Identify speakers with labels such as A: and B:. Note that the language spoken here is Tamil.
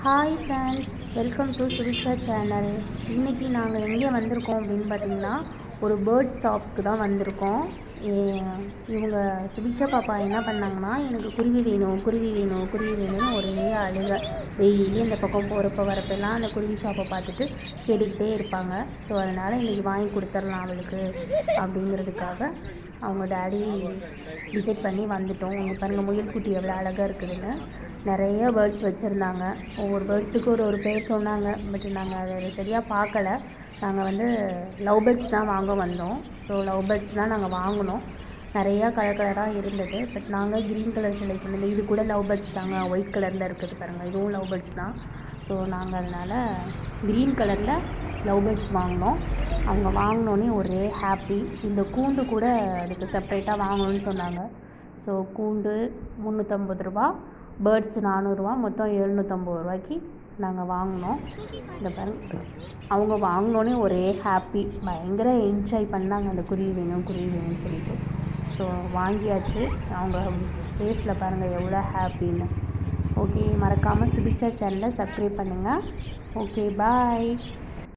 A: Hi friends, welcome to Subiksha channel. இன்றைக்கி நாங்கள் எங்கே வந்திருக்கோம் அப்படின்னு பார்த்திங்கன்னா, ஒரு பேர்ட் ஸ்டாப்க்கு தான் வந்திருக்கோம். இவங்க சுபிக்ஷா பாப்பா என்ன பண்ணாங்கன்னா, எனக்கு குருவி வேணும் குருவி வேணும் குருவி வேணும்னு ஒரே அழுக. டெய்லி இந்த பக்கம் போகிறப்ப வரப்பெல்லாம் அந்த குருவி ஷாப்பை பார்த்துட்டு கேட்டுக்கிட்டே இருப்பாங்க. ஸோ அதனால் இன்றைக்கி வாங்கி கொடுத்துர்லாம் அவளுக்கு அப்படிங்கிறதுக்காக அவங்க டேடி டிசைட் பண்ணி வந்துட்டோம். இங்கே பாருங்கள், முயல் குட்டி எவ்வளோ அழகாக இருக்குதுன்னு. நிறைய பேர்ட்ஸ் வச்சுருந்தாங்க. ஒவ்வொரு பேர்ட்ஸுக்கு ஒரு பேர் சொன்னாங்க. பட் நாங்கள் அதை சரியாக பார்க்கல. நாங்கள் லவ் பேர்ட்ஸ் தான் வாங்க வந்தோம். ஸோ லவ் பேர்ட்ஸ் தான் நாங்கள் வாங்கினோம். நிறையா கலராக இருந்தது. பட் நாங்கள் க்ரீன் கலர் செலக்ட் பண்ணது. இது கூட லவ் பேர்ட்ஸ் தாங்க, ஒயிட் கலரில் இருக்குது பாருங்கள், இதுவும் லவ் பேர்ட்ஸ் தான். ஸோ நாங்கள் அதனால் க்ரீன் கலரில் லவ் பேர்ட்ஸ் வாங்கினோம். அவங்க வாங்கினோன்னே ஒரே ஹாப்பி. இந்த கூண்டு கூட அதுக்கு செப்ரேட்டாக வாங்கணும்னு சொன்னாங்க. ஸோ கூண்டு 350 ரூபா, பேர்ட்ஸ் 400 ரூபா, மொத்தம் 750 ரூபாய்க்கு நாங்கள் வாங்கினோம். இந்த பாருங்க, அவங்க வாங்கினோன்னே ஒரே ஹாப்பி, பயங்கர என்ஜாய் பண்ணாங்க அந்த குருவி வேணும்னு சொல்லிட்டு. ஸோ வாங்கியாச்சு. அவங்க ஃபேஸில் பாருங்கள் எவ்வளோ ஹாப்பின்னு. ஓகே, மறக்காமல் சுபிக்ஷா சேனலை சப்ஸ்கிரைப் பண்ணுங்கள். ஓகே, பாய்.